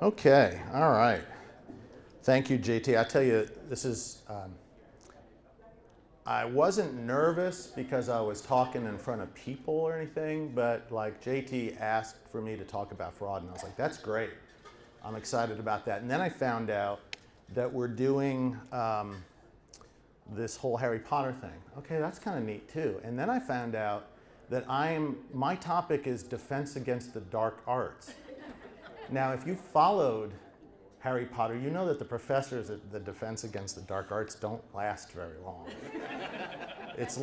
Okay, all right. Thank you, JT. I tell you, I wasn't nervous because I was talking in front of people or anything, but like JT asked for me to talk about fraud, and I was like, that's great. I'm excited about that. And then I found out that we're doing this whole Harry Potter thing. Okay, that's kind of neat too. And then I found out that my topic is defense against the dark arts. Now, if you followed Harry Potter, you know that the professors at the Defense Against the Dark Arts don't last very long. It's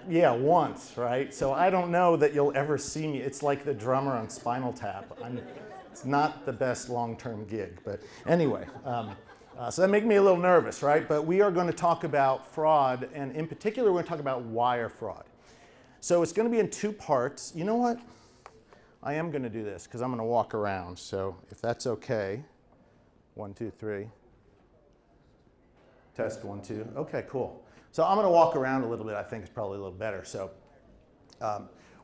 yeah, once, right? So I don't know that you'll ever see me. It's like the drummer on Spinal Tap. It's not the best long-term gig, but anyway. So that makes me a little nervous, right? But we are going to talk about fraud, and in particular, we're going to talk about wire fraud. So it's going to be in two parts. You know what? I am going to do this because I'm going to walk around. So if that's okay. 1, 2, 3. Test 1, 2. Okay, cool. So I'm going to walk around a little bit. I think it's probably a little better. So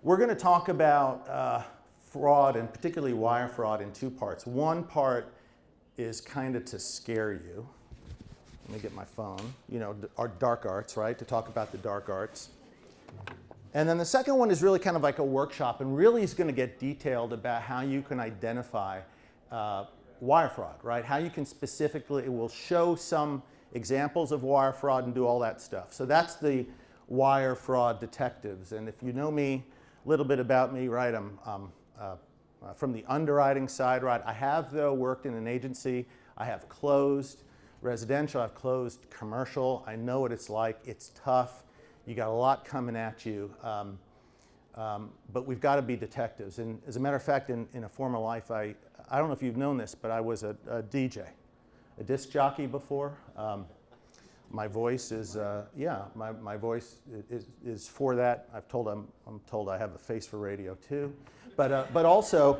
we're going to talk about fraud, and particularly wire fraud, in two parts. One part is kind of to scare you. Let me get my phone. You know, our dark arts, right? To talk about the dark arts. And then the second one is really kind of like a workshop, and really is going to get detailed about how you can identify wire fraud, right? How you can specifically, it will show some examples of wire fraud and do all that stuff. So that's the wire fraud detectives. And if you know me, a little bit about me, right? I'm from the underwriting side, right? I have, though, worked in an agency. I have closed residential. I've closed commercial. I know what it's like. It's tough. You got a lot coming at you. But we've got to be detectives. And as a matter of fact, in a former life, I don't know if you've known this, but I was a DJ, a disc jockey before. My voice is, my voice is for that. I'm told I have a face for radio too. But also,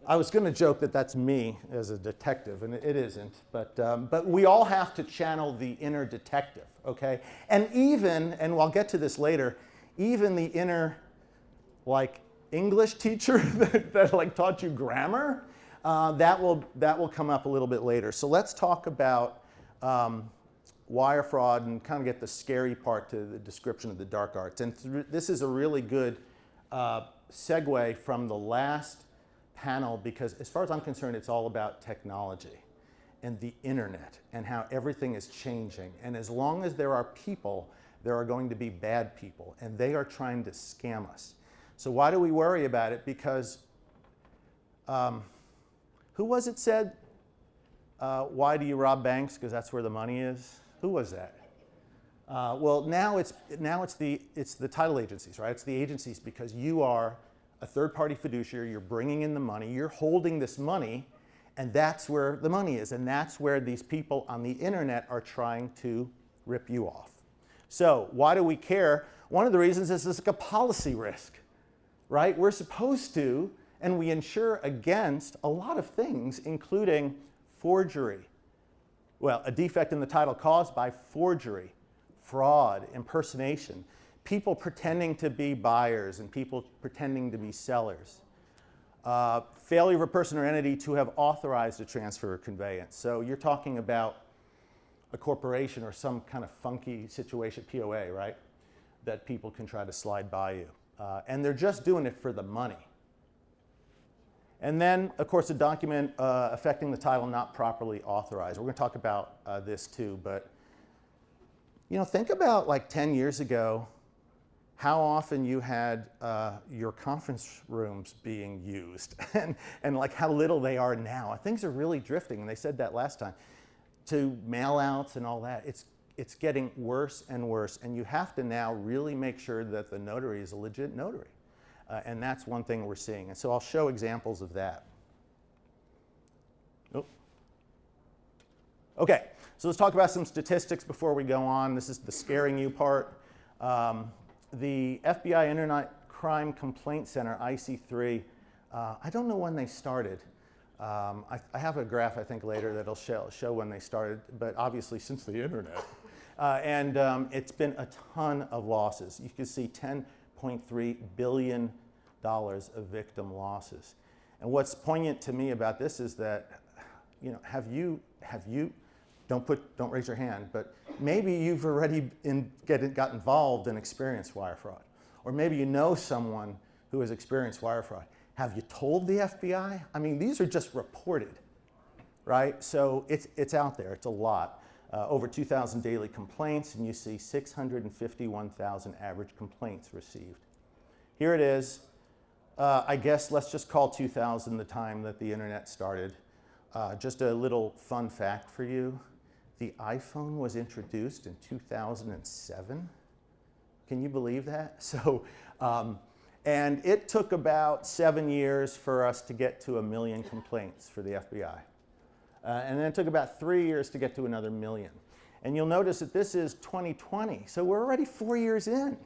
I was going to joke that that's me as a detective, and it isn't. But we all have to channel the inner detective, okay? And I'll get to this later, even the inner, like, English teacher that like taught you grammar, that will come up a little bit later. So let's talk about wire fraud and kind of get the scary part to the description of the dark arts. And this is a really good segue from the last panel, because as far as I'm concerned, it's all about technology and the internet and how everything is changing. And as long as there are people, there are going to be bad people, and they are trying to scam us. So why do we worry about it? Because who was it said, why do you rob banks? Because that's where the money is. Who was that? Well, now it's the title agencies, right? It's the agencies, because you are a third-party fiduciary. You're bringing in the money. You're holding this money, and that's where the money is, and that's where these people on the internet are trying to rip you off. So why do we care? One of the reasons is it's like a policy risk, right? We're supposed to, and we insure against a lot of things, including forgery. Well, a defect in the title caused by forgery, fraud, impersonation, people pretending to be buyers and people pretending to be sellers. Failure of a person or entity to have authorized a transfer or conveyance. So you're talking about a corporation or some kind of funky situation, POA, right? That people can try to slide by you. And they're just doing it for the money. And then, of course, a document affecting the title not properly authorized. We're going to talk about this too, but you know, think about like 10 years ago, how often you had your conference rooms being used and like how little they are now. Things are really drifting, and they said that last time, to mail-outs and all that. It's getting worse and worse, and you have to now really make sure that the notary is a legit notary. And that's one thing we're seeing. And so I'll show examples of that. Oh. Okay, so let's talk about some statistics before we go on. This is the scaring you part. The FBI Internet Crime Complaint Center, IC3, I don't know when they started. I have a graph, I think, later that'll show when they started, but obviously since the internet. It's been a ton of losses. You can see $10.3 billion of victim losses. And what's poignant to me about this is that, have you, don't raise your hand, but maybe you've already got involved and experienced wire fraud. Or maybe you know someone who has experienced wire fraud. Have you told the FBI? I mean, these are just reported, right? So it's out there, it's a lot. Over 2,000 daily complaints, and you see 651,000 average complaints received. Here it is. I guess let's just call 2000 the time that the internet started. Just a little fun fact for you. The iPhone was introduced in 2007. Can you believe that? So, and it took about 7 years for us to get to 1 million complaints for the FBI. And then it took about 3 years to get to another 1 million. And you'll notice that this is 2020, so we're already 4 years in.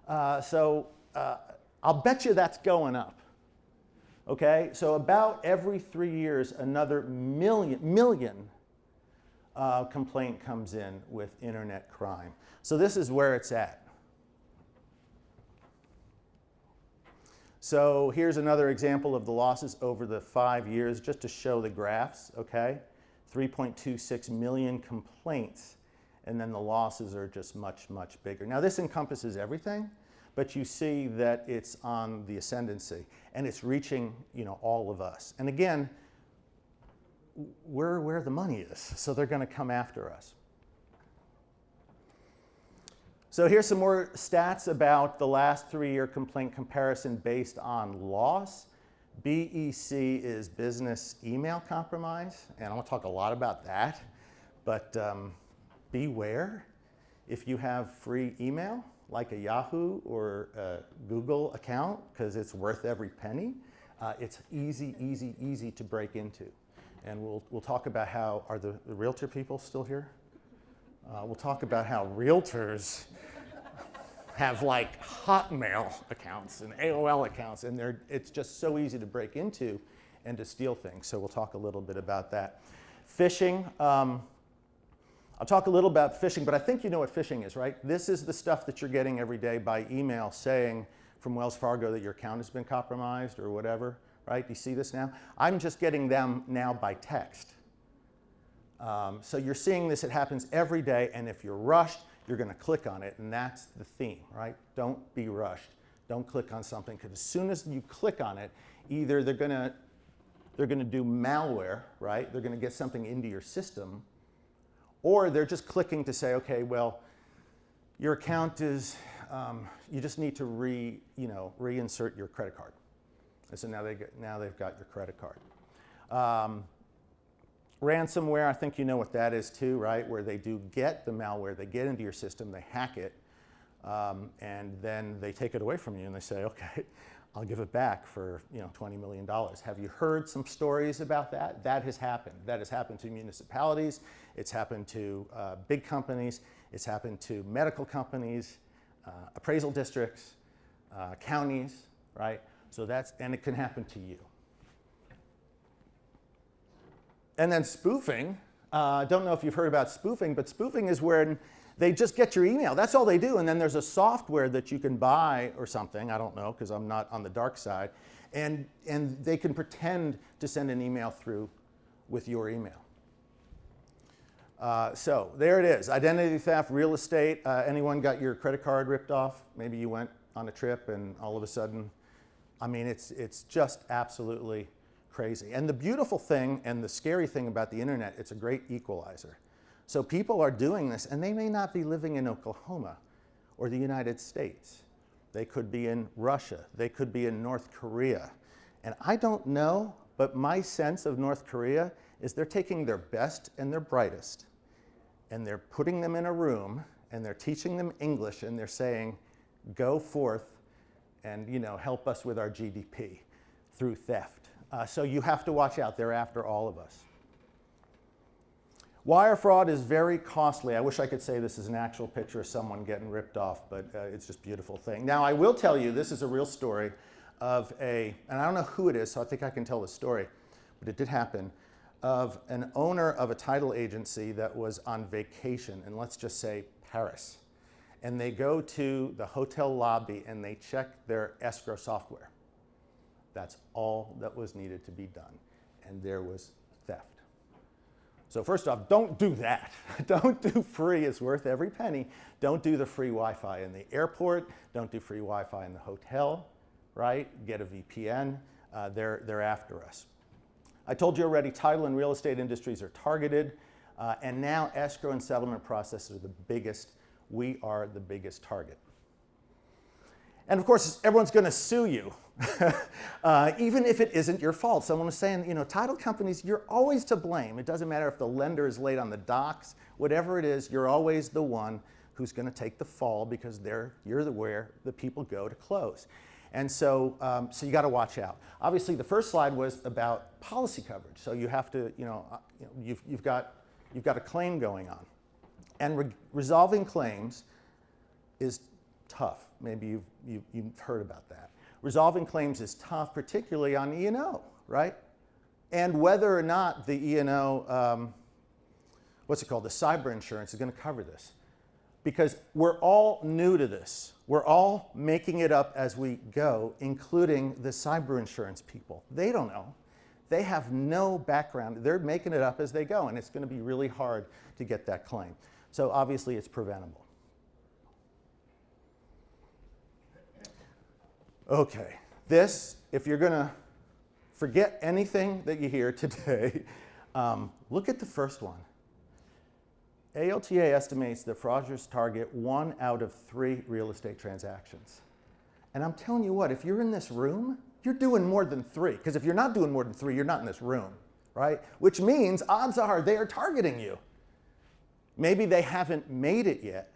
I'll bet you that's going up. Okay, so about every 3 years, another million complaint comes in with internet crime. So this is where it's at. So here's another example of the losses over the 5 years, just to show the graphs, okay? 3.26 million complaints, and then the losses are just much, much bigger. Now this encompasses everything, but you see that it's on the ascendancy, and it's reaching, all of us. And again, we're where the money is, so they're going to come after us. So here's some more stats about the last 3-year complaint comparison based on loss. BEC is business email compromise, and I want to talk a lot about that, but beware if you have free email, like a Yahoo or a Google account, because it's worth every penny. It's easy to break into. And we'll talk about how, are the realtor people still here? We'll talk about how realtors have like Hotmail accounts and AOL accounts, and it's just so easy to break into and to steal things. So we'll talk a little bit about that. Phishing, I'll talk a little about phishing, but I think you know what phishing is, right? This is the stuff that you're getting every day by email saying from Wells Fargo that your account has been compromised or whatever, right? Do you see this now? I'm just getting them now by text. So you're seeing this, it happens every day, and if you're rushed, you're going to click on it, and that's the theme, right? Don't be rushed. Don't click on something, because as soon as you click on it, either they're going to do malware, right? They're going to get something into your system, or they're just clicking to say, okay, well, your account is, you just need to reinsert your credit card. And so now they've got your credit card. Ransomware, I think you know what that is too, right? Where they do get the malware, they get into your system, they hack it, and then they take it away from you and they say, okay, I'll give it back for $20 million. Have you heard some stories about that? That has happened. That has happened to municipalities. It's happened to big companies. It's happened to medical companies, appraisal districts, counties, right? So and it can happen to you. And then spoofing, I don't know if you've heard about spoofing, but spoofing is where they just get your email. That's all they do. And then there's a software that you can buy or something, I don't know, because I'm not on the dark side, and they can pretend to send an email through with your email. So there it is, identity theft, real estate. Anyone got your credit card ripped off? Maybe you went on a trip and all of a sudden, I mean, it's just absolutely crazy. And the beautiful thing and the scary thing about the internet, it's a great equalizer. So people are doing this, and they may not be living in Oklahoma or the United States. They could be in Russia. They could be in North Korea. And I don't know, but my sense of North Korea is they're taking their best and their brightest, and they're putting them in a room, and they're teaching them English, and they're saying, go forth and help us with our GDP through theft. So you have to watch out. They're after all of us. Wire fraud is very costly. I wish I could say this is an actual picture of someone getting ripped off, but it's just a beautiful thing. Now, I will tell you, this is a real story of and I don't know who it is, so I think I can tell the story, but it did happen, of an owner of a title agency that was on vacation in, let's just say, Paris. And they go to the hotel lobby and they check their escrow software. That's all that was needed to be done. And there was theft. So first off, don't do that. Don't do free. It's worth every penny. Don't do the free Wi-Fi in the airport. Don't do free Wi-Fi in the hotel, right? Get a VPN. They're after us. I told you already, title and real estate industries are targeted. And now escrow and settlement processes are the biggest. We are the biggest target. And of course, everyone's going to sue you, even if it isn't your fault. Someone was saying, you know, title companies, you're always to blame. It doesn't matter if the lender is late on the docs, whatever it is, you're always the one who's going to take the fall because you're where the people go to close. And so, so you got to watch out. Obviously, the first slide was about policy coverage. So you have to, you've got a claim going on, and resolving claims is tough. Maybe you've heard about that. Resolving claims is tough, particularly on E&O, right? And whether or not the E&O, what's it called, the cyber insurance is going to cover this. Because we're all new to this. We're all making it up as we go, including the cyber insurance people. They don't know. They have no background. They're making it up as they go, and it's going to be really hard to get that claim. So obviously it's preventable. Okay, this, if you're going to forget anything that you hear today, look at the first one. ALTA estimates that fraudsters target 1 out of 3 real estate transactions. And I'm telling you what, if you're in this room, you're doing more than 3. Because if you're not doing more than 3, you're not in this room, right? Which means odds are they are targeting you. Maybe they haven't made it yet,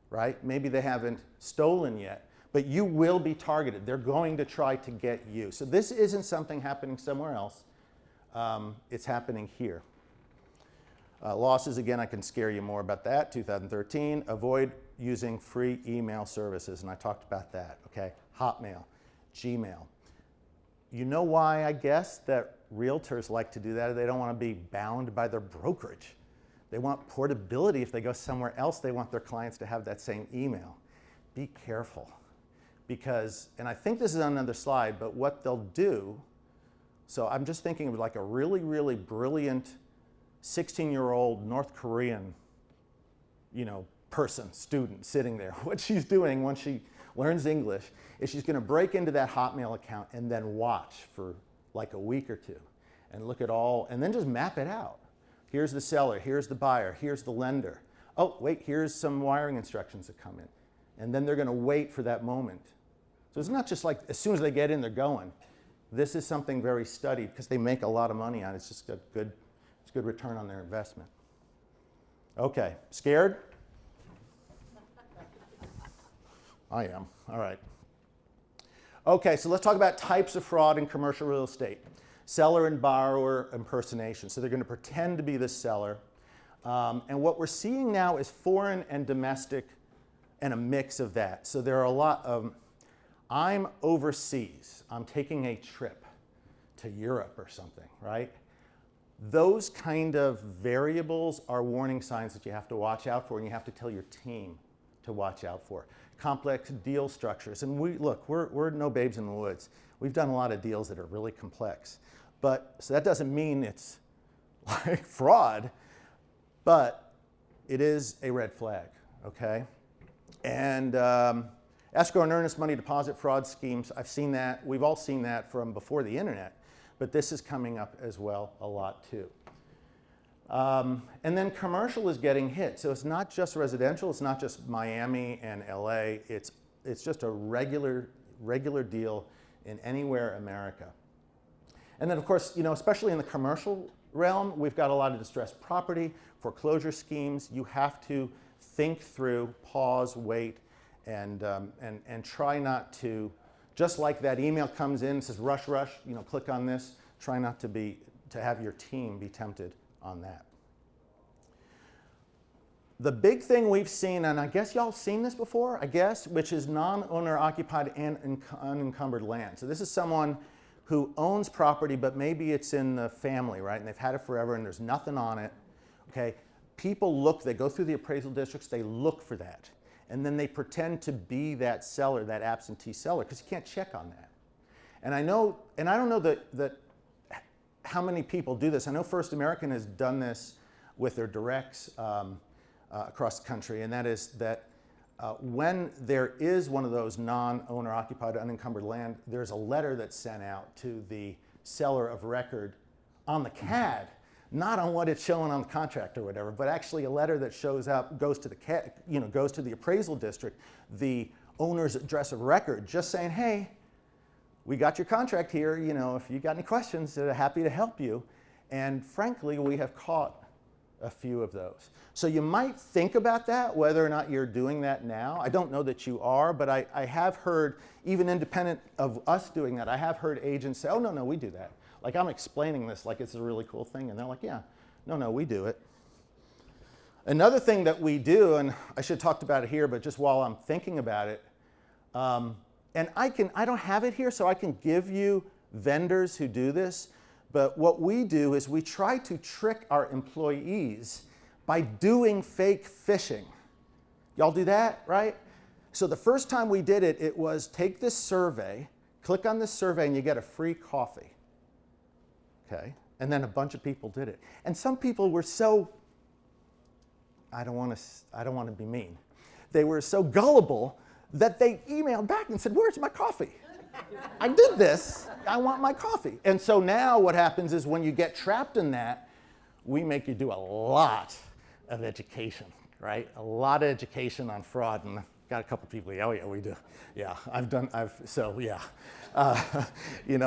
right? Maybe they haven't stolen yet. But you will be targeted. They're going to try to get you. So this isn't something happening somewhere else. It's happening here. Losses, again, I can scare you more about that. 2013, avoid using free email services. And I talked about that, okay? Hotmail, Gmail. You know why, I guess, that realtors like to do that? They don't want to be bound by their brokerage. They want portability. If they go somewhere else, they want their clients to have that same email. Be careful. Because, and I think this is on another slide, but what they'll do, so I'm just thinking of like a really, really brilliant 16-year-old North Korean, person, student sitting there. What she's doing once she learns English is she's going to break into that Hotmail account and then watch for like a week or two and look at all, and then just map it out. Here's the seller, here's the buyer, here's the lender. Oh, wait, here's some wiring instructions that come in. And then they're going to wait for that moment. So it's not just like as soon as they get in, they're going. This is something very studied because they make a lot of money on it. It's just a good return on their investment. Okay, scared? I am. All right. Okay, so let's talk about types of fraud in commercial real estate. Seller and borrower impersonation. So they're going to pretend to be the seller. And what we're seeing now is foreign and domestic and a mix of that. So there are a lot of, I'm overseas, I'm taking a trip to Europe or something, right? Those kind of variables are warning signs that you have to watch out for, and you have to tell your team to watch out for. Complex deal structures, and we're no babes in the woods. We've done a lot of deals that are really complex. But, so that doesn't mean it's like fraud, but it is a red flag, okay? And escrow and earnest money deposit fraud schemes, I've seen that. We've all seen that from before the internet, but this is coming up as well a lot too. And then commercial is getting hit. So it's not just residential, it's not just Miami and LA, it's just a regular deal in anywhere America. And then of course, especially in the commercial realm, we've got a lot of distressed property, foreclosure schemes. You have to think through, pause, wait, and try not to, just like that email comes in, says rush, rush, click on this, try not to have your team be tempted on that. The big thing we've seen, and I guess y'all have seen this before, which is non-owner occupied and unencumbered land. So this is someone who owns property, but maybe it's in the family, right? And they've had it forever and there's nothing on it, okay? People they go through the appraisal districts, they look for that. And then they pretend to be that seller, that absentee seller, because you can't check on that. And I don't know that how many people do this. I know First American has done this with their directs across the country, and that is that when there is one of those non-owner occupied unencumbered land, there's a letter that's sent out to the seller of record on the CAD, not on what it's showing on the contract or whatever, but actually a letter that shows up, goes to the CAD, goes to the appraisal district, the owner's address of record, just saying, hey, we got your contract here, if you got any questions, they're happy to help you. And frankly, we have caught a few of those. So you might think about that, whether or not you're doing that now. I don't know that you are, but I have heard, even independent of us doing that, I have heard agents say, oh, no, we do that. Like, I'm explaining this like it's a really cool thing, and they're like, yeah, no, we do it. Another thing that we do, and I should have talked about it here, but just while I'm thinking about it, and I don't have it here, so I can give you vendors who do this, but what we do is we try to trick our employees by doing fake phishing. Y'all do that, right? So the first time we did it, it was take this survey, click on this survey, and you get a free coffee. Okay? And then a bunch of people did it. And some people were so, I don't want to be mean. They were so gullible that they emailed back and said, where's my coffee? I did this, I want my coffee. And so now what happens is when you get trapped in that, we make you do a lot of education, right? A lot of education on fraud. And I've got a couple people, oh yeah, we do. Yeah,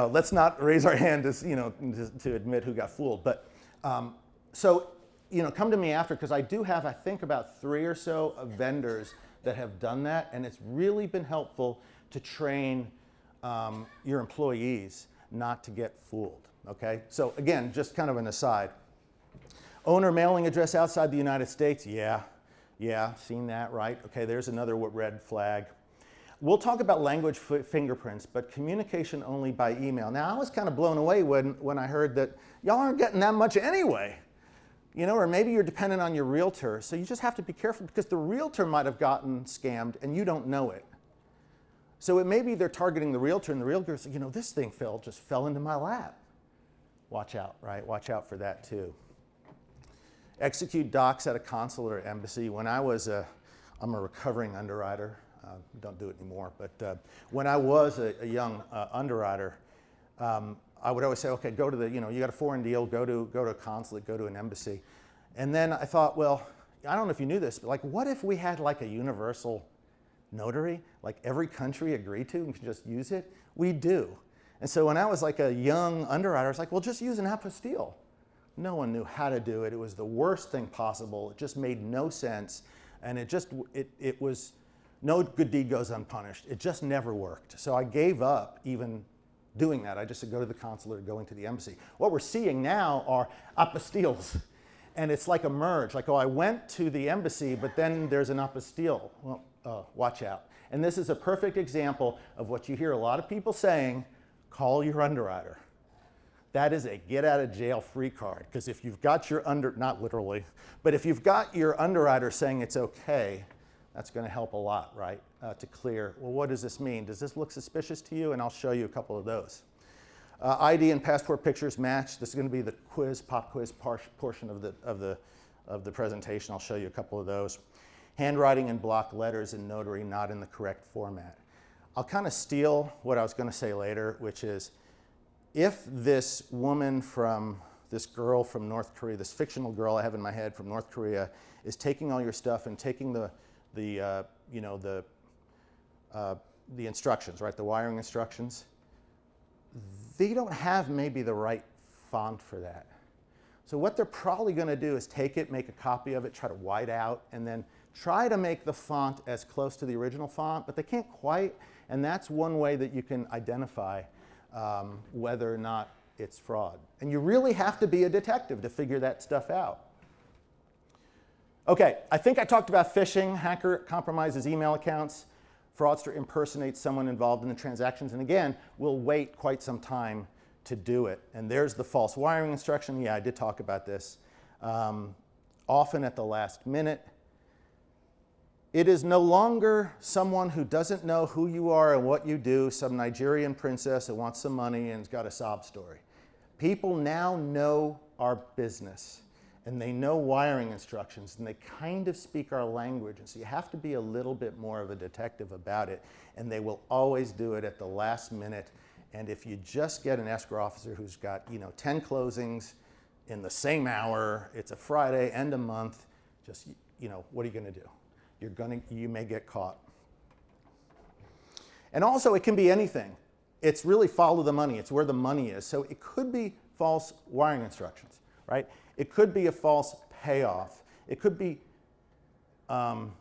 let's not raise our hand to admit who got fooled. But come to me after, because I do have, I think, about 3 or so vendors that have done that, and it's really been helpful to train your employees not to get fooled, okay? So again, just kind of an aside. Owner mailing address outside the United States, yeah, seen that, right? Okay, there's another red flag. We'll talk about language fingerprints, but communication only by email. Now, I was kind of blown away when I heard that y'all aren't getting that much anyway. Or maybe you're dependent on your realtor, so you just have to be careful because the realtor might have gotten scammed and you don't know it. So it may be they're targeting the realtor, and the realtor says, this thing just fell into my lap. Watch out, right? Watch out for that too. Execute docs at a consulate or embassy. When I'm a recovering underwriter, don't do it anymore, but when I was a young underwriter, I would always say, okay, go to you got a foreign deal, go to a consulate, go to an embassy. And then I thought, well, I don't know if you knew this, but like, what if we had like a universal notary, like every country agreed to and could just use it? We do. And so when I was like a young underwriter, I was like, well, just use an apostille. No one knew how to do it. It was the worst thing possible. It just made no sense. And it was, no good deed goes unpunished. It just never worked. So I gave up even doing that. I just said go to the consulate or going to the embassy. What we're seeing now are apostilles. And it's like a merge, like, oh, I went to the embassy, but then there's an apostille. Well, watch out. And this is a perfect example of what you hear a lot of people saying, call your underwriter. That is a get out of jail free card. Because if you've got your not literally, but if you've got your underwriter saying it's okay, that's going to help a lot, right? To clear, well, what does this mean? Does this look suspicious to you? And I'll show you a couple of those. ID and passport pictures match. This is going to be the pop quiz portion of the presentation. I'll show you a couple of those. Handwriting and block letters in notary not in the correct format. I'll kind of steal what I was going to say later, which is if this girl from North Korea, this fictional girl I have in my head from North Korea, is taking all your stuff and taking the instructions, right, the wiring instructions, they don't have maybe the right font for that. So what they're probably going to do is take it, make a copy of it, try to white out, and then try to make the font as close to the original font, but they can't quite, and that's one way that you can identify whether or not it's fraud. And you really have to be a detective to figure that stuff out. Okay, I think I talked about phishing. Hacker compromises email accounts. Fraudster impersonates someone involved in the transactions. And again, we'll wait quite some time to do it. And there's the false wiring instruction. Yeah, I did talk about this. Often at the last minute. It is no longer someone who doesn't know who you are and what you do, some Nigerian princess who wants some money and has got a sob story. People now know our business, and they know wiring instructions, and they kind of speak our language, and so you have to be a little bit more of a detective about it, and they will always do it at the last minute. And if you just get an escrow officer who's got 10 closings in the same hour, it's a Friday, end of month, just what are you going to do? You may get caught. And also, it can be anything. It's really follow the money. It's where the money is. So it could be false wiring instructions, right? It could be a false payoff. It could be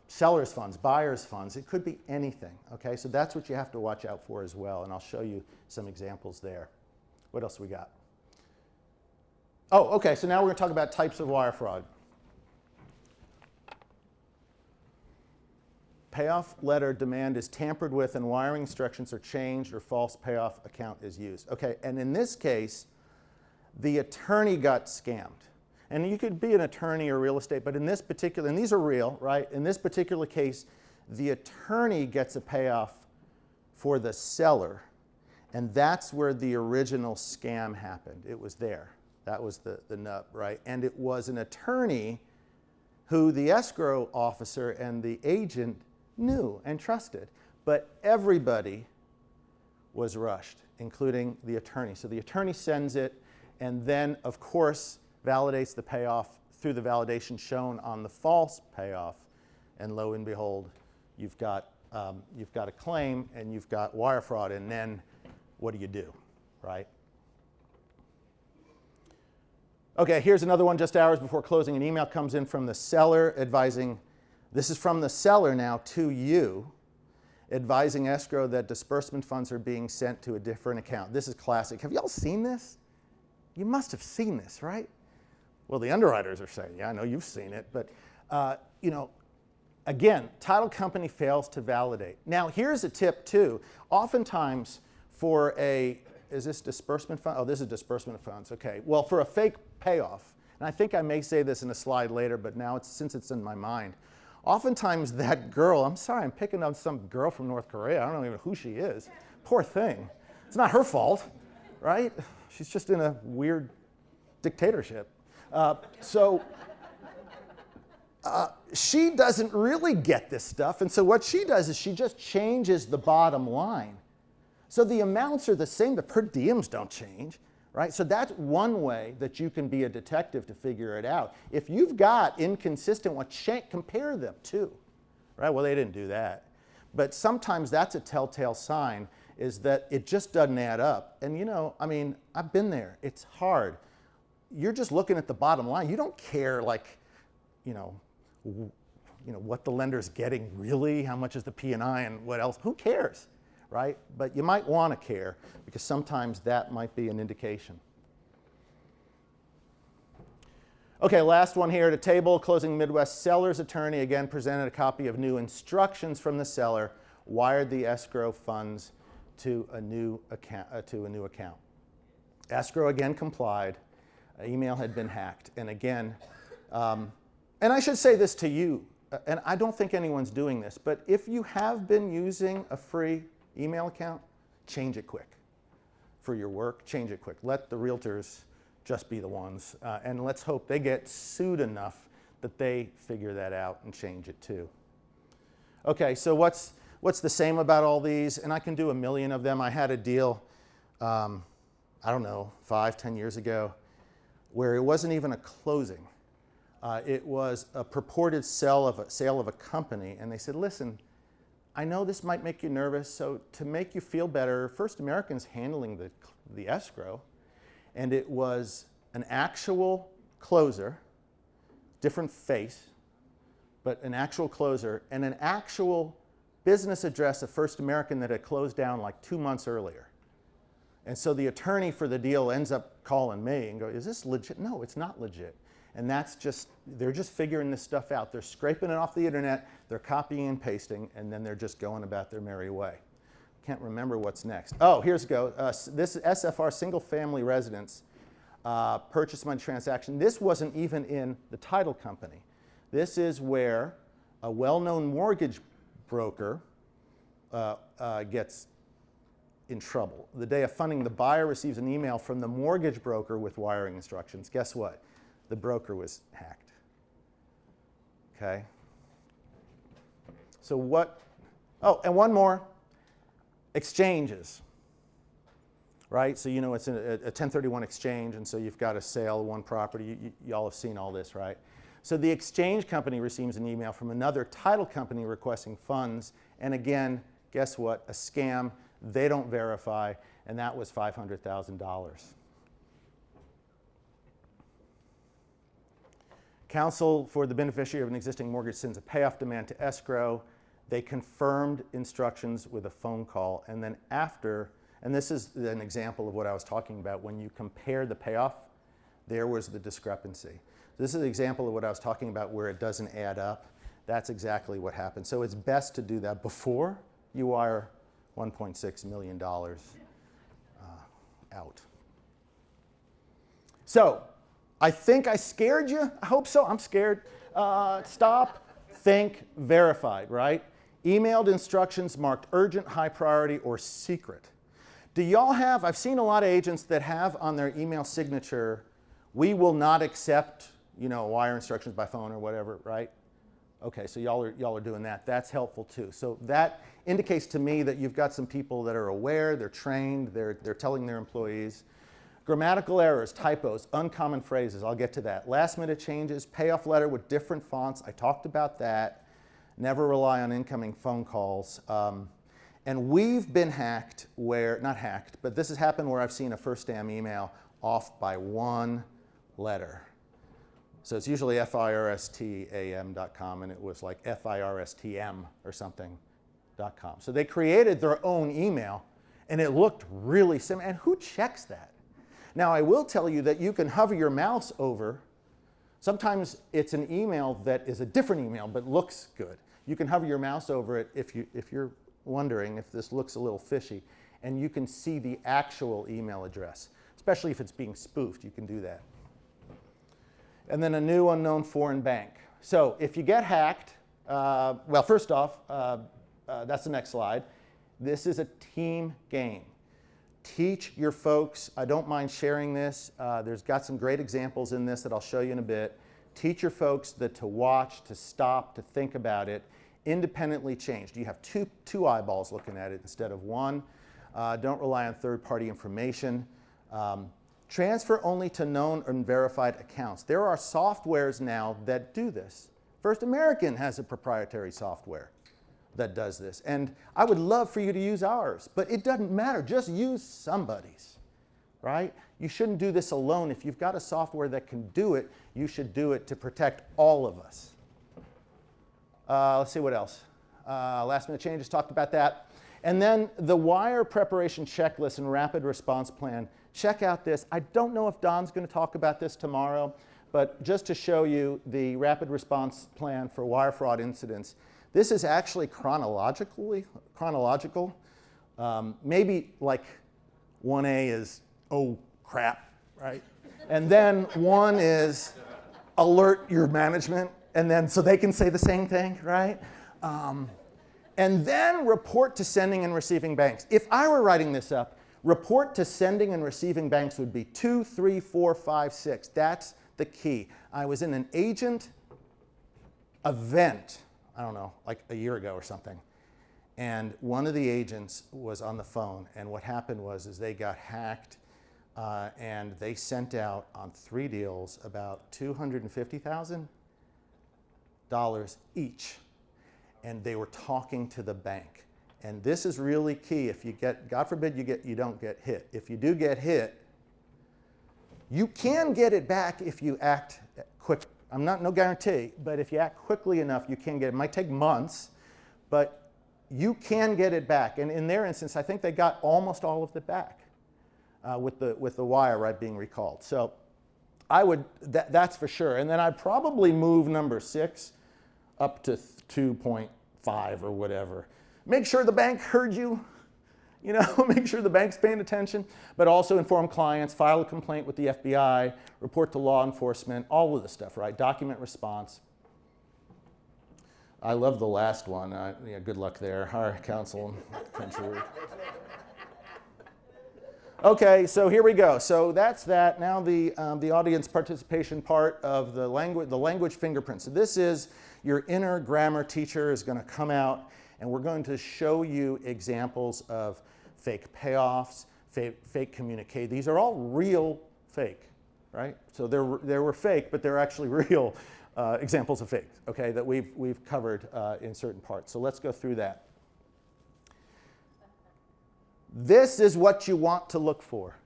seller's funds, buyer's funds. It could be anything, okay? So that's what you have to watch out for as well, and I'll show you some examples there. What else we got? Oh, okay, so now we're going to talk about types of wire fraud. Payoff letter demand is tampered with and wiring instructions are changed or false payoff account is used. Okay, and in this case, the attorney got scammed. And you could be an attorney or real estate, but in this particular, and these are real, right? In this particular case, the attorney gets a payoff for the seller, and that's where the original scam happened. It was there. That was the nub, right? And it was an attorney who the escrow officer and the agent knew and trusted, but everybody was rushed, including the attorney. So the attorney sends it, and then, of course, validates the payoff through the validation shown on the false payoff, and lo and behold, you've got a claim and you've got wire fraud, and then what do, right? Okay, here's another one. Just hours before closing, an email comes in from the seller advising, this is from the seller now to you, advising escrow that disbursement funds are being sent to a different account. This is classic. Have y'all seen this? You must have seen this, right? Well, the underwriters are saying, yeah, I know you've seen it, but again, title company fails to validate. Now, here's a tip too. Oftentimes for is this disbursement fund? Oh, this is disbursement funds, okay. Well, for a fake payoff, and I think I may say this in a slide later, but now since it's in my mind, oftentimes that girl, I'm sorry, I'm picking on some girl from North Korea, I don't even know who she is. Poor thing. It's not her fault, right? She's just in a weird dictatorship. She doesn't really get this stuff, and so what she does is she just changes the bottom line. So the amounts are the same, the per diems don't change, right? So that's one way that you can be a detective to figure it out. If you've got inconsistent ones, compare them too, right? Well, they didn't do that. But sometimes that's a telltale sign, is that it just doesn't add up. And I mean, I've been there. It's hard. You're just looking at the bottom line. You don't care, like, what the lender's getting really, how much is the P&I and what else. Who cares, right? But you might want to care, because sometimes that might be an indication. Okay, last one here at a table. Closing Midwest seller's attorney again presented a copy of new instructions from the seller, wired the escrow funds to a new account. Escrow again complied. Email had been hacked. And again, and I should say this to you, and I don't think anyone's doing this, but if you have been using a free email account, change it quick. For your work, change it quick. Let the realtors just be the ones, and let's hope they get sued enough that they figure that out and change it too. Okay, so what's the same about all these? And I can do a million of them. I had a deal, I don't know, 5, 10 years ago, where it wasn't even a closing. It was a purported sale of a company, and they said, listen, I know this might make you nervous, so to make you feel better, First American's handling the escrow, and it was an actual closer, different face, but an actual closer, and an actual business address of First American that had closed down like 2 months earlier. And so the attorney for the deal ends up calling me and go, is this legit? No, it's not legit. And they're just figuring this stuff out. They're scraping it off the internet, they're copying and pasting, and then they're just going about their merry way. Can't remember what's next. Oh, here's go. This is SFR, single family residence, purchase money transaction. This wasn't even in the title company. This is where a well-known mortgage broker gets in trouble. The day of funding, the buyer receives an email from the mortgage broker with wiring instructions. Guess what? The broker was hacked. Okay? So what? Oh, and one more. Exchanges. Right? So you know it's a 1031 exchange, and so you've got a sale of one property. Y'all have seen all this, right? So the exchange company receives an email from another title company requesting funds, and again, guess what? A scam. They don't verify, and that was $500,000. Counsel for the beneficiary of an existing mortgage sends a payoff demand to escrow. They confirmed instructions with a phone call, and then after, and this is an example of what I was talking about, when you compare the payoff, there was the discrepancy. This is an example of what I was talking about where it doesn't add up. That's exactly what happened. So it's best to do that before you wire $1.6 million out. So I think I scared you. I hope so. I'm scared. Stop, think, verified, right? Emailed instructions marked urgent, high priority, or secret. Do y'all have, I've seen a lot of agents that have on their email signature, we will not accept, wire instructions by phone or whatever, right? Okay, so y'all are doing that. That's helpful too. So that indicates to me that you've got some people that are aware, they're trained, they're telling their employees. Grammatical errors, typos, uncommon phrases, I'll get to that. Last minute changes, payoff letter with different fonts, I talked about that. Never rely on incoming phone calls. And we've been hacked where, not hacked, but this has happened where I've seen a first damn email off by one letter. So it's usually FIRSTAM.com, and it was like FIRSTM or something.com. So they created their own email, and it looked really similar. And who checks that? Now, I will tell you that you can hover your mouse over. Sometimes it's an email that is a different email, but looks good. You can hover your mouse over it if you're wondering if this looks a little fishy, and you can see the actual email address, especially if it's being spoofed. You can do that. And then a new unknown foreign bank. So if you get hacked, well, first off, that's the next slide. This is a team game. Teach your folks. I don't mind sharing this. There's got some great examples in this that I'll show you in a bit. Teach your folks that to watch, to stop, to think about it, independently change. You have two eyeballs looking at it instead of one. Don't rely on third-party information. Transfer only to known and verified accounts. There are softwares now that do this. First American has a proprietary software that does this. And I would love for you to use ours, but it doesn't matter. Just use somebody's, right? You shouldn't do this alone. If you've got a software that can do it, you should do it to protect all of us. Let's see what else. Last minute changes, talked about that. And then the wire preparation checklist and rapid response plan. Check out this. I don't know if Don's going to talk about this tomorrow, but just to show you the rapid response plan for wire fraud incidents. This is actually chronological. Maybe like 1A is, oh crap, right? And then 1 is alert your management, and then so they can say the same thing, right? And then report to sending and receiving banks. If I were writing this up, report to sending and receiving banks would be 2, 3, 4, 5, 6. That's the key. I was in an agent event, I don't know, like a year ago or something, and one of the agents was on the phone, and what happened was they got hacked, and they sent out on 3 deals about $250,000 each. And they were talking to the bank. And this is really key. If you get, God forbid you don't get hit. If you do get hit, you can get it back if you act quick. No guarantee, but if you act quickly enough, you can get it. It might take months, but you can get it back. And in their instance, I think they got almost all of it back with the wire, right, being recalled. So I would, that's for sure. And then I'd probably move number 6 up to 2.5 or whatever. Make sure the bank heard you, make sure the bank's paying attention, but also inform clients, file a complaint with the FBI, report to law enforcement, all of the stuff, right? Document response. I love the last one. Yeah, good luck there. Our counsel. Okay, so here we go. So that's that. Now the audience participation part of the language fingerprint. So this is your inner grammar teacher is going to come out, and we're going to show you examples of fake payoffs, fake communique. These are all real fake, right? So they were fake, but they're actually real examples of fake, okay, that we've covered in certain parts. So let's go through that. This is what you want to look for.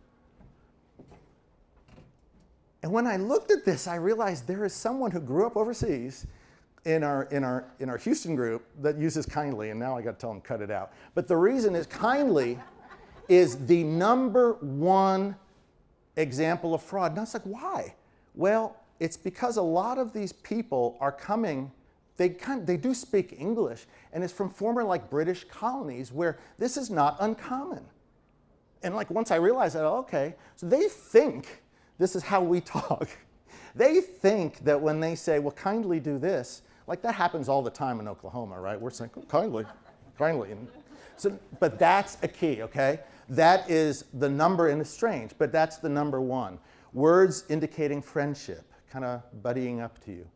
And when I looked at this, I realized there is someone who grew up overseas in our Houston group that uses kindly, and now I got to tell them cut it out. But the reason is kindly is the #1 example of fraud. And I was like, why? Well, it's because a lot of these people are coming, they do speak English, and it's from former like British colonies where this is not uncommon. And like once I realized that, okay, so they think this is how we talk. They think that when they say, well, kindly do this, like that happens all the time in Oklahoma, right? We're saying, oh, kindly, kindly. And so, but that's a key, okay? That is the number, and it's strange, but that's the #1. Words indicating friendship, kind of buddying up to you,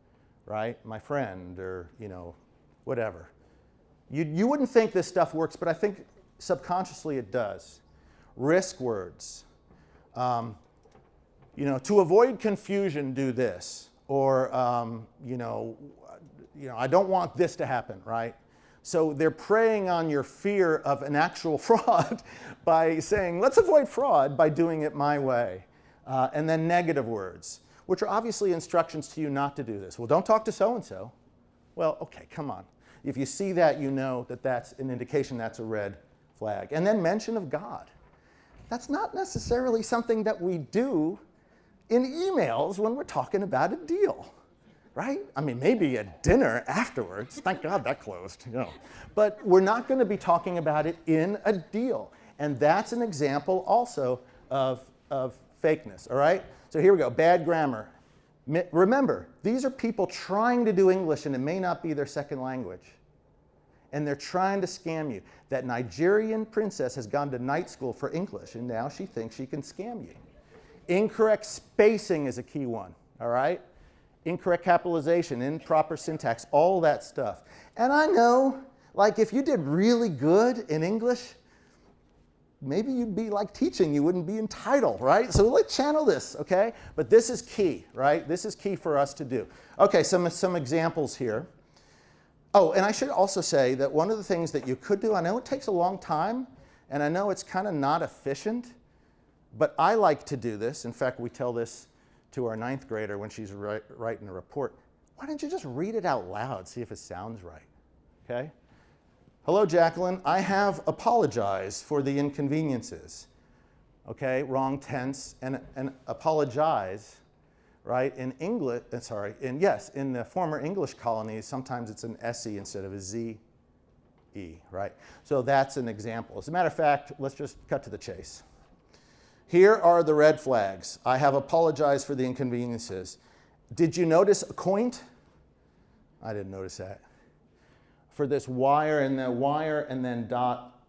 right? My friend, or, you know, whatever. You wouldn't think this stuff works, but I think subconsciously it does. Risk words. You know, to avoid confusion, do this. Or, you know, I don't want this to happen, right? So they're preying on your fear of an actual fraud by saying, let's avoid fraud by doing it my way. And then negative words, which are obviously instructions to you not to do this. Well, don't talk to so-and-so. Well, okay, come on. If you see that, you know that that's an indication that's a red flag. And then mention of God. That's not necessarily something that we do in emails when we're talking about a deal, right? I mean, maybe at dinner afterwards. Thank God that closed, you know. But we're not going to be talking about it in a deal. And that's an example also of fakeness, all right? So here we go, bad grammar. Remember, these are people trying to do English and it may not be their second language. And they're trying to scam you. That Nigerian princess has gone to night school for English and now she thinks she can scam you. Incorrect spacing is a key one, all right? Incorrect capitalization, improper syntax, all that stuff. And I know, like if you did really good in English, maybe you'd be like teaching, you wouldn't be entitled, right? So let's channel this, okay? But this is key, right? This is key for us to do. Okay, some examples here. Oh, and I should also say that one of the things that you could do, I know it takes a long time, and I know it's kind of not efficient, but I like to do this. In fact, we tell this to our 9th grader when she's writing a report. Why don't you just read it out loud, see if it sounds right, okay? Hello, Jacqueline. I have apologized for the inconveniences. Okay, wrong tense, and apologize, right? In English, in the former English colonies, sometimes it's an SE instead of a ZE, right? So that's an example. As a matter of fact, let's just cut to the chase. Here are the red flags. I have apologized for the inconveniences. Did you notice a quoint? I didn't notice that. For this wire and then dot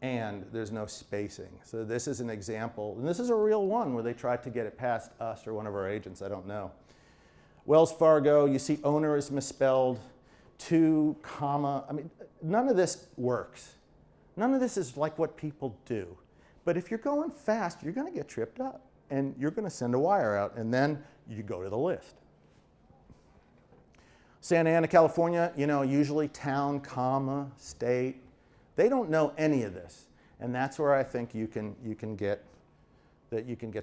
and, there's no spacing. So this is an example, and this is a real one where they tried to get it past us or one of our agents, I don't know. Wells Fargo, you see owner is misspelled, to, comma, I mean, none of this works. None of this is like what people do. But if you're going fast, you're gonna get tripped up and you're gonna send a wire out and then you go to the list. Santa Ana, California, you know, usually town, comma, state. They don't know any of this. And that's where I think you can get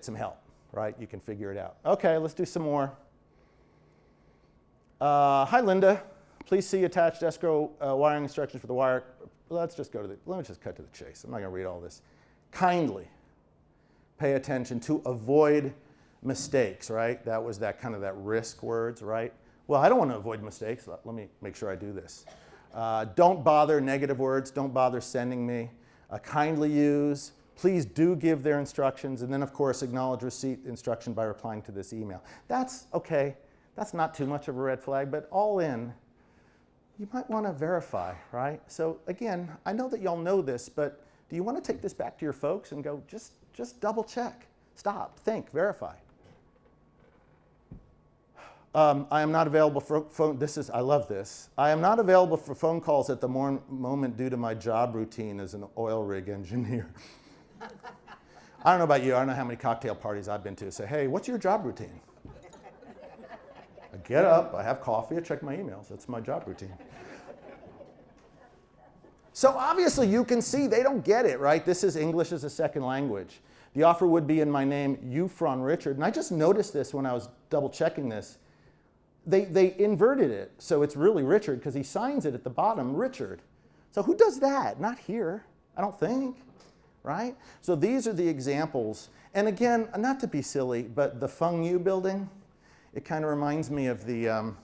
some help, right? You can figure it out. Okay, let's do some more. Hi, Linda. Please see attached escrow wiring instructions for the wire. Let me just cut to the chase. I'm not gonna read all this. Kindly pay attention to avoid mistakes, right? That was that kind of that risk words, right? Well, I don't want to avoid mistakes. Let me make sure I do this. Don't bother negative words. Don't bother sending me. Kindly use. Please do give their instructions. And then, of course, acknowledge receipt instruction by replying to this email. That's okay. That's not too much of a red flag, but all in, you might want to verify, right? So again, I know that y'all know this, but do you want to take this back to your folks and go, just double check, stop, think, verify. I am not available for phone, I love this. I am not available for phone calls at the moment due to my job routine as an oil rig engineer. I don't know about you, I don't know how many cocktail parties I've been to. Say, hey, what's your job routine? I get up, I have coffee, I check my emails. That's my job routine. So obviously you can see they don't get it, right? This is English as a second language. The offer would be in my name, Eufron Richard. And I just noticed this when I was double checking this. They inverted it, so it's really Richard because he signs it at the bottom, Richard. So who does that? Not here, I don't think, right? So these are the examples. And again, not to be silly, but the Feng Yu building, it kind of reminds me of the,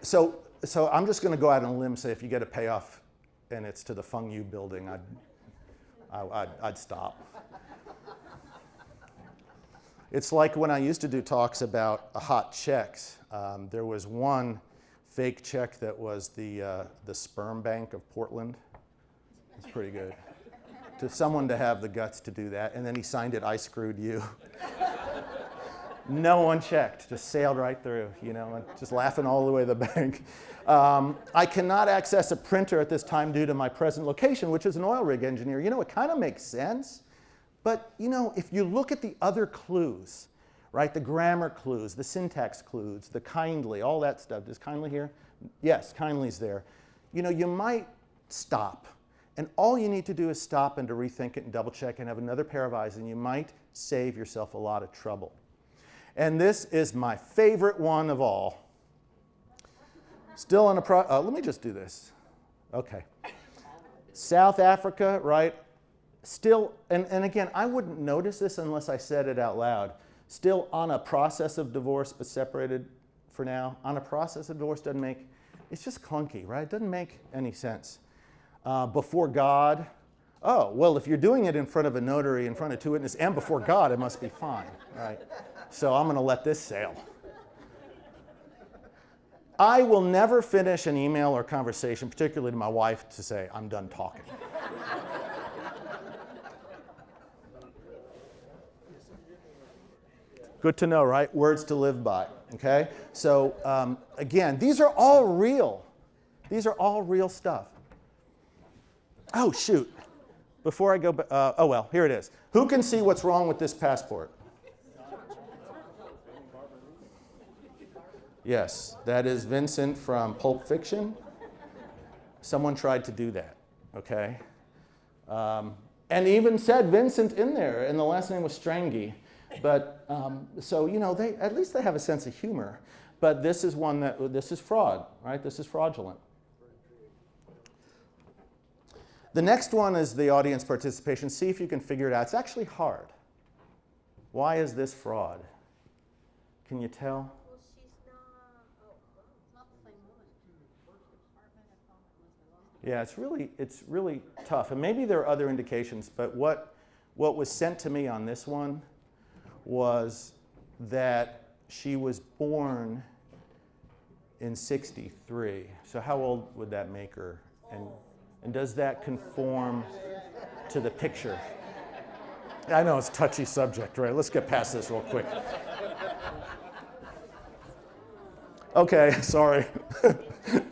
so I'm just going to go out on a limb and say if you get a payoff and it's to the Feng Yu building, I'd stop. It's like when I used to do talks about hot checks. There was one fake check that was the sperm bank of Portland. It's pretty good. To someone to have the guts to do that, and then he signed it, I screwed you. No one checked, just sailed right through, just laughing all the way to the bank. I cannot access a printer at this time due to my present location, which is an oil rig engineer. It kind of makes sense. But, if you look at the other clues, right, the grammar clues, the syntax clues, the kindly, all that stuff. Is kindly here? Yes, kindly's there. You might stop. And all you need to do is stop and to rethink it and double check and have another pair of eyes, and you might save yourself a lot of trouble. And this is my favorite one of all. Still on a let me just do this. Okay. South Africa, right? Still, and again, I wouldn't notice this unless I said it out loud. Still on a process of divorce, but separated for now. On a process of divorce it's just clunky, right? It doesn't make any sense. Before God, oh, well, if you're doing it in front of a notary, in front of two witnesses, and before God, it must be fine, right? So I'm going to let this sail. I will never finish an email or conversation, particularly to my wife, to say, I'm done talking. Good to know, right? Words to live by, okay? So again, these are all real. These are all real stuff. Oh, shoot. Before I go, oh well, here it is. Who can see what's wrong with this passport? Yes, that is Vincent from Pulp Fiction. Someone tried to do that, okay? And even said Vincent in there, and the last name was Strangi. But, so, at least they have a sense of humor. But this is this is fraud, right? This is fraudulent. The next one is the audience participation. See if you can figure it out. It's actually hard. Why is this fraud? Can you tell? Well, she's not the same woman. Yeah, it's really tough. And maybe there are other indications, but what was sent to me on this one was that she was born in 63. So how old would that make her? And does that conform to the picture? I know it's a touchy subject, right? Let's get past this real quick. Okay, sorry.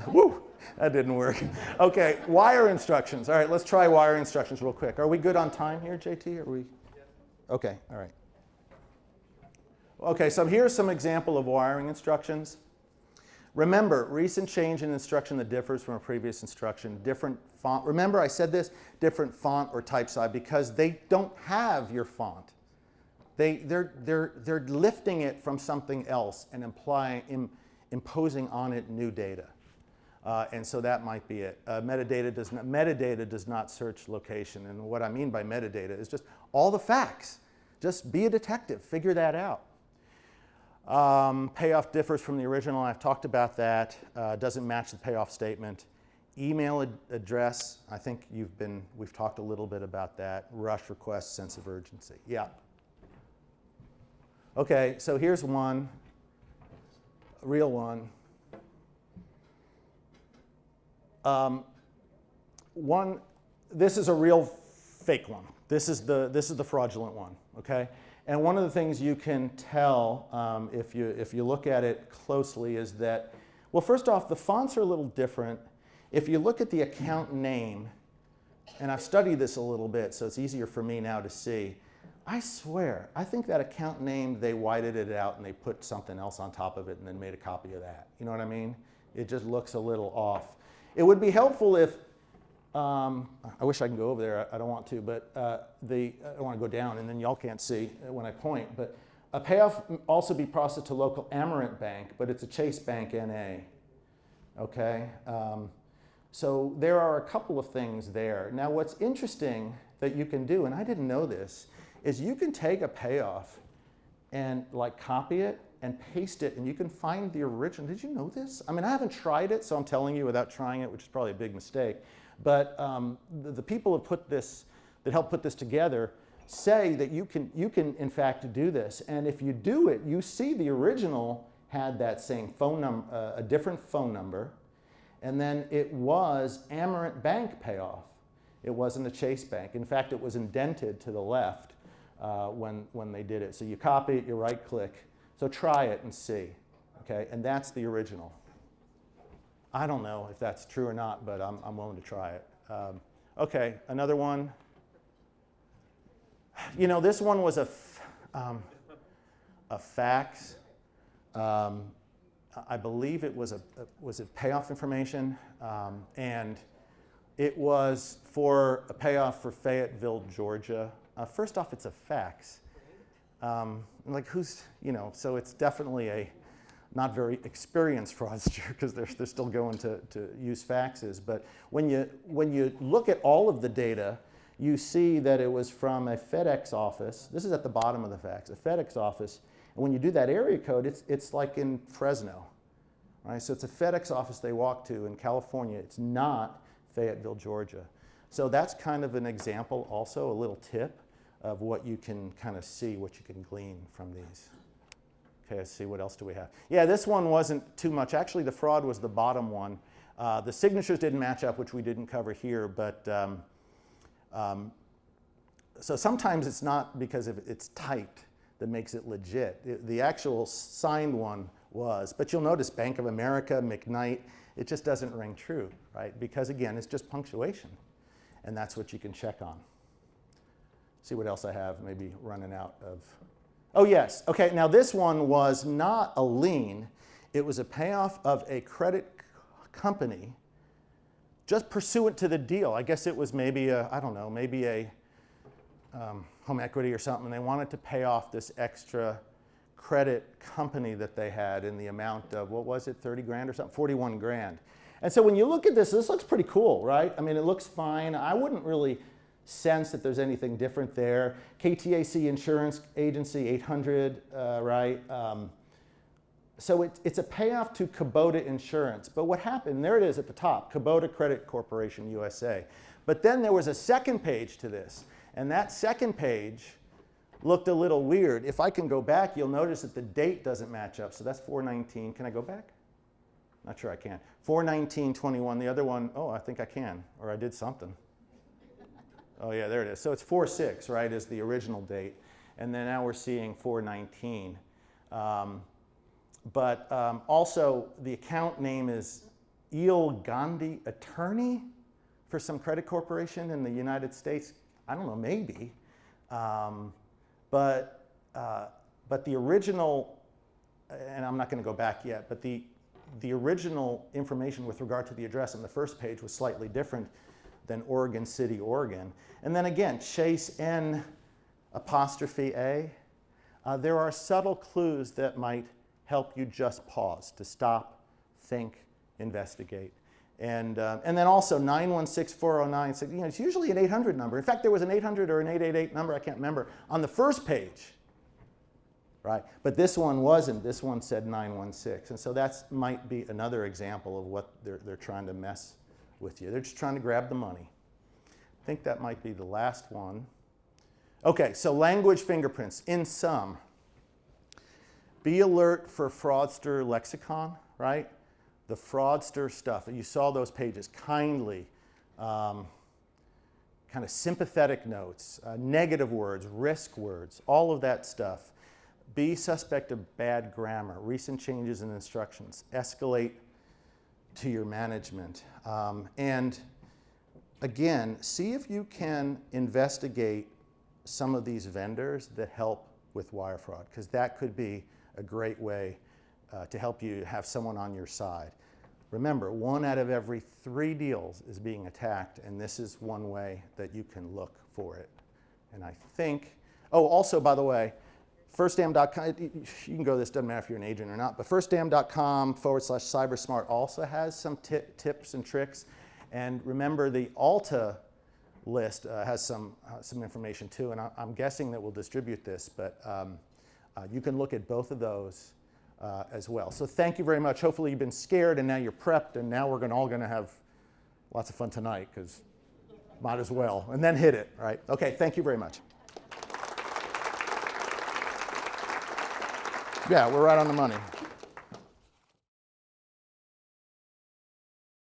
Woo, that didn't work. Okay, wire instructions. All right, let's try wire instructions real quick. Are we good on time here, JT? Are we? Okay, all right. Okay, so here's some example of wiring instructions. Remember, recent change in instruction that differs from a previous instruction, different font. Remember I said this, different font or type size because they don't have your font. They're lifting it from something else and imposing on it new data. And so that might be it. Metadata does not search location. And what I mean by metadata is just all the facts. Just be a detective, figure that out. Payoff differs from the original. I've talked about that. Doesn't match the payoff statement. Email address, I think we've talked a little bit about that. Rush request, sense of urgency. Yeah. Okay, so here's one, a real one. This is a real fake one. This is the fraudulent one, okay? And one of the things you can tell if you look at it closely is that, well, first off, the fonts are a little different. If you look at the account name, and I've studied this a little bit, so it's easier for me now to see, I swear, I think that account name, they whited it out and they put something else on top of it and then made a copy of that. You know what I mean? It just looks a little off. It would be helpful if, I wish I could go over there, I don't want to, but I want to go down and then y'all can't see when I point, but a payoff also be processed to local Amerant Bank, but it's a Chase Bank NA, okay? So there are a couple of things there. Now what's interesting that you can do, and I didn't know this, is you can take a payoff and like copy it and paste it and you can find the original. Did you know this? I mean, I haven't tried it, so I'm telling you without trying it, which is probably a big mistake. But the people that helped put this together say that you can in fact do this. And if you do it, you see the original had that same phone number, a different phone number. And then it was Amerant Bank payoff. It wasn't a Chase Bank. In fact, it was indented to the left when they did it. So you copy it, you right click. So try it and see, okay? And that's the original. I don't know if that's true or not, but I'm willing to try it. Okay, another one. You know, this one was a fax. I believe it was a payoff information, and it was for a payoff for Fayetteville, Georgia. First off, it's a fax. Like who's, you know, so it's definitely a not very experienced fraudster because they're still going to use faxes. But when you look at all of the data, you see that it was from a FedEx office. This is at the bottom of the fax, a FedEx office. And when you do that area code, it's like in Fresno, right? So it's a FedEx office they walk to in California. It's not Fayetteville, Georgia. So that's kind of an example also, a little tip of what you can kind of see, what you can glean from these. Okay, let's see, what else do we have? Yeah, this one wasn't too much. Actually, the fraud was the bottom one. The signatures didn't match up, which we didn't cover here, but so sometimes it's not because it's typed that makes it legit. The actual signed one was, but you'll notice Bank of America, McKnight, it just doesn't ring true, right? Because again, it's just punctuation, and that's what you can check on. See what else I have, maybe running out of. Oh yes, okay, now this one was not a lien, it was a payoff of a credit company just pursuant to the deal. I guess it was maybe I don't know, maybe a home equity or something. They wanted to pay off this extra credit company that they had in the amount of, what was it, 30 grand or something, 41 grand. And so when you look at this looks pretty cool, right? I mean, it looks fine. I wouldn't really sense that there's anything different there. KTAC Insurance Agency 800, right? So it's a payoff to Kubota Insurance. But what happened, there it is at the top, Kubota Credit Corporation USA. But then there was a second page to this. And that second page looked a little weird. If I can go back, you'll notice that the date doesn't match up. So that's 4/19. Can I go back? Not sure I can. 4/19/21. The other one, oh, I think I can, or I did something. Oh yeah, there it is. So it's 4/6, right, is the original date. And then now we're seeing 4/19. Also, the account name is Eel Gandhi Attorney for some credit corporation in the United States. I don't know, maybe. But the original, and I'm not going to go back yet, but the original information with regard to the address on the first page was slightly different than Oregon City, Oregon. And then again, Chase N apostrophe A. There are subtle clues that might help you just pause, to stop, think, investigate. And then also 916-409, you know, it's usually an 800 number. In fact, there was an 800 or an 888 number, I can't remember, on the first page, right? But this one wasn't. This one said 916. And so that might be another example of what they're trying to mess with you. They're just trying to grab the money. I think that might be the last one. Okay, so language fingerprints. In sum, be alert for fraudster lexicon, right? the fraudster stuff. You saw those pages, kindly, kind of sympathetic notes, negative words, risk words, all of that stuff. Be suspect of bad grammar, recent changes in instructions, escalate to your management. And again, see if you can investigate some of these vendors that help with wire fraud, because that could be a great way to help you have someone on your side. Remember, 1 out of every 3 deals is being attacked, and this is one way that you can look for it. And I think, oh, also, by the way, firstdam.com, you can go, this doesn't matter if you're an agent or not, but firstdam.com/cybersmart also has some tips and tricks. And remember, the Alta list has some information too, and I'm guessing that we'll distribute this, but you can look at both of those as well. So thank you very much. Hopefully you've been scared and now you're prepped, and now we're all going to have lots of fun tonight, because might as well. And then hit it, right? Okay, thank you very much. Yeah, we're right on the money.